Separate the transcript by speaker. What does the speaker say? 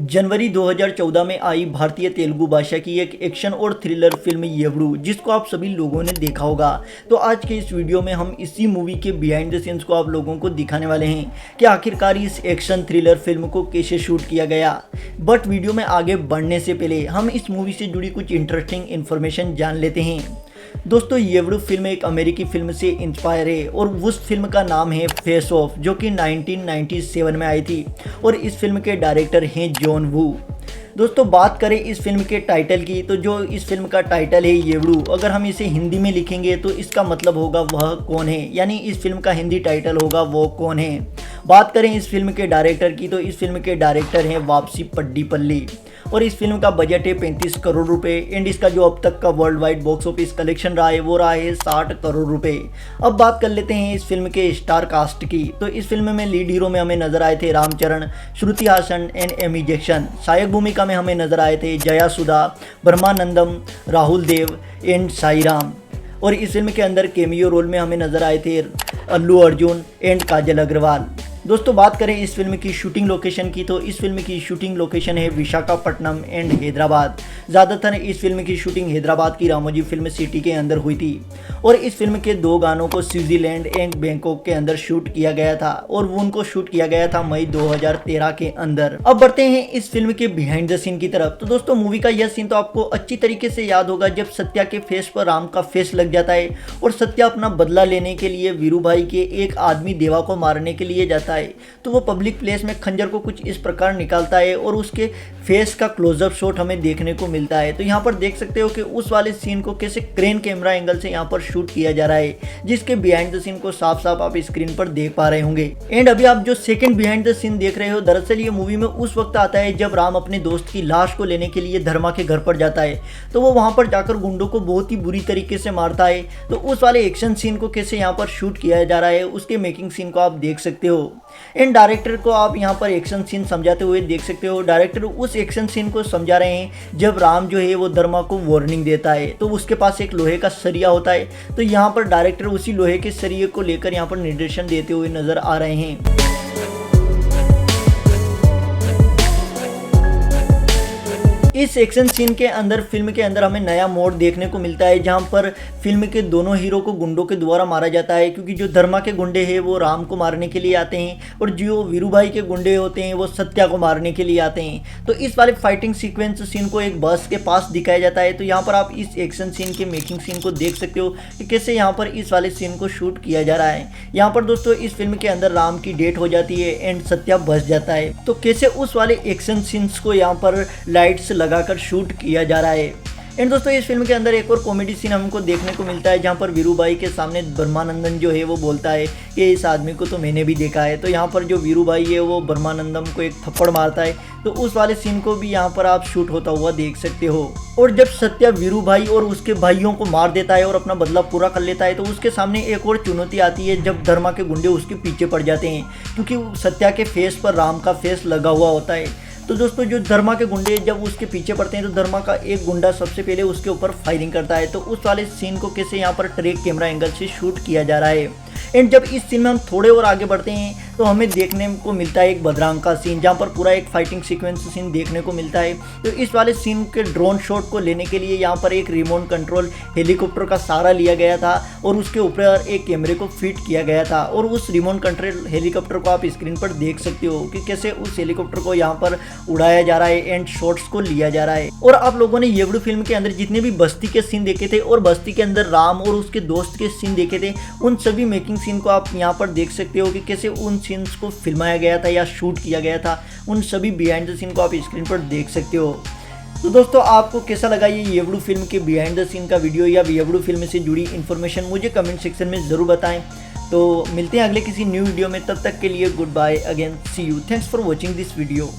Speaker 1: जनवरी 2014 में आई भारतीय तेलुगु भाषा की एक एक्शन और थ्रिलर फिल्म येवड़ू, जिसको आप सभी लोगों ने देखा होगा। तो आज के इस वीडियो में हम इसी मूवी के बिहाइंड द सीन्स को आप लोगों को दिखाने वाले हैं कि आखिरकार इस एक्शन थ्रिलर फिल्म को कैसे शूट किया गया। बट वीडियो में आगे बढ़ने से पहले हम इस मूवी से जुड़ी कुछ इंटरेस्टिंग इन्फॉर्मेशन जान लेते हैं। दोस्तों, येवड़ू फिल्म एक अमेरिकी फिल्म से इंस्पायर है और उस फिल्म का नाम है फेस ऑफ, जो कि 1997 में आई थी और इस फिल्म के डायरेक्टर हैं जॉन वू। दोस्तों, बात करें इस फिल्म के टाइटल की, तो जो इस फिल्म का टाइटल है येवड़ू, अगर हम इसे हिंदी में लिखेंगे तो इसका मतलब होगा वह कौन है, यानी इस फिल्म का हिंदी टाइटल होगा वो कौन है। बात करें इस फिल्म के डायरेक्टर की, तो इस फिल्म के डायरेक्टर हैं वापसी पड्डीपल्ली और इस फिल्म का बजट है 35 करोड़ रुपए एंड इसका जो अब तक का world wide box office collection रहा है वो रहा है 60 करोड़ रुपए। अब बात कर लेते हैं इस फिल्म के स्टार कास्ट की। तो इस फिल्म में लीड हीरो में हमें नजर आए थे रामचरण, श्रुति हासन एंड एमी जैक्सन। सहायक भूमिका में हमें नजर आए थे जया सुधा, ब्रह्मानंदम, राहुल देव एंड साईराम। और इस फिल्म के अंदर कैमियो रोल में हमें नजर आए थे अल्लू अर्जुन एंड काजल अग्रवाल। दोस्तों, बात करें इस फिल्म की शूटिंग लोकेशन की, तो इस फिल्म की शूटिंग लोकेशन है विशाखापट्टनम एंड हैदराबाद। ज़्यादातर इस फिल्म की शूटिंग हैदराबाद की रामोजी फिल्म सिटी के अंदर हुई थी और इस फिल्म के 2 गानों को स्विट्जरलैंड एंड बैंकॉक के अंदर शूट किया गया था और वो उनको शूट किया गया था मई 2013 के अंदर। अब बढ़ते हैं इस फिल्म के बिहाइंड द सीन की तरफ। तो दोस्तों, मूवी का यह सीन तो आपको अच्छी तरीके से याद होगा जब सत्या के फेस पर राम का फेस लग जाता है और सत्या अपना बदला लेने के लिए वीरू भाई के एक आदमी देवा को मारने के लिए जाता है। तो वो पब्लिक प्लेस में खंजर को कुछ इस प्रकार निकालता है और उसके फेस का क्लोजअप शॉट हमें देखने को मिलता है। तो यहाँ पर देख सकते हो कि उस वाले सीन को कैसे क्रेन कैमरा एंगल से यहाँ पर शूट किया जा रहा है, जिसके बिहाइंड द सीन को साफ साफ आप स्क्रीन पर देख पा रहे होंगे। एंड अभी आप जो सेकंड बिहाइंड द सीन देख रहे हो, दरअसल ये मूवी में उस वक्त आता है जब राम अपने दोस्त की लाश को लेने के लिए धर्मा के घर पर जाता है। तो वो वहां पर जाकर गुंडों को बहुत ही बुरी तरीके से मारता है। तो उस वाले एक्शन सीन को कैसे यहाँ पर शूट किया जा रहा है, उसके मेकिंग सीन को आप देख सकते हो। एंड डायरेक्टर को आप यहाँ पर एक्शन सीन समझाते हुए देख सकते हो। डायरेक्टर उस एक्शन सीन को समझा रहे हैं जब राम जो है वो धर्मा को वार्निंग देता है, तो उसके पास एक लोहे का सरिया होता है। तो यहाँ पर डायरेक्टर उसी लोहे के सरिये को लेकर यहाँ पर निर्देशन देते हुए नजर आ रहे हैं। इस एक्शन सीन के अंदर फिल्म के अंदर हमें नया मोड देखने को मिलता है, जहां पर फिल्म के दोनों हीरो को गुंडों के द्वारा मारा जाता है, क्योंकि जो धर्मा के गुंडे हैं वो राम को मारने के लिए आते हैं और जो वीरू भाई के गुंडे होते हैं वो सत्या को मारने के लिए आते हैं। तो इस वाले फाइटिंग सीक्वेंस सीन को एक बस के पास दिखाया जाता है। तो यहाँ पर आप इस एक्शन सीन के मेकिंग सीन को देख सकते हो कि कैसे यहाँ पर इस वाले सीन को शूट किया जा रहा है। यहाँ पर दोस्तों इस फिल्म के अंदर राम की डेथ हो जाती है एंड सत्या बच जाता है। तो कैसे उस वाले एक्शन सीन्स को यहाँ पर लाइट्स लगाकर शूट किया जा रहा है। एंड दोस्तों, इस फिल्म के अंदर एक और कॉमेडी सीन हमको देखने को मिलता है, जहां पर वीरू भाई के सामने ब्रह्मानंदन जो है वो बोलता है कि इस आदमी को तो मैंने भी देखा है। तो यहाँ पर जो वीरू भाई है वो ब्रह्मानंदम को एक थप्पड़ मारता है। तो उस वाले सीन को भी यहाँ पर आप शूट होता हुआ देख सकते हो। और जब सत्या वीरू भाई और उसके भाइयों को मार देता है और अपना बदला पूरा कर लेता है, तो उसके सामने एक और चुनौती आती है जब धर्मा के गुंडे उसके पीछे पड़ जाते हैं, क्योंकि सत्या के फेस पर राम का फेस लगा हुआ होता है। तो दोस्तों, जो धर्मा के गुंडे जब उसके पीछे पड़ते हैं तो धर्मा का एक गुंडा सबसे पहले उसके ऊपर फायरिंग करता है। तो उस वाले सीन को कैसे यहाँ पर ट्रैक कैमरा एंगल से शूट किया जा रहा है। एंड जब इस सीन में हम थोड़े और आगे बढ़ते हैं तो हमें देखने को मिलता है एक बदरांग का सीन, जहाँ पर पूरा एक फाइटिंग सीक्वेंस सीन देखने को मिलता है। तो इस वाले सीन के ड्रोन शॉट को लेने के लिए यहाँ पर एक रिमोट कंट्रोल हेलीकॉप्टर का सहारा लिया गया था और उसके ऊपर एक कैमरे को फिट किया गया था। और उस रिमोट कंट्रोल हेलीकॉप्टर को आप स्क्रीन पर देख सकते हो कि कैसे उस हेलीकॉप्टर को यहाँ पर उड़ाया जा रहा है एंड शॉट्स को लिया जा रहा है। और आप लोगों ने येवड़ू फिल्म के अंदर जितने भी बस्ती के सीन देखे थे और बस्ती के अंदर राम और उसके दोस्त के सीन देखे थे, उन सभी मेकिंग सीन को आप यहाँ पर देख सकते हो कि कैसे उन सीन्स को फिल्माया गया था या शूट किया गया था। उन सभी बिहाइंड द सीन को आप स्क्रीन पर देख सकते हो। तो दोस्तों, आपको कैसा लगा ये येवड़ू फिल्म के बिहाइंड द सीन का वीडियो या येवड़ू फिल्म से जुड़ी इन्फॉर्मेशन, मुझे कमेंट सेक्शन में ज़रूर बताएं। तो मिलते हैं अगले किसी न्यू वीडियो में, तब तक के लिए good bye again, see you, thanks for watching this video.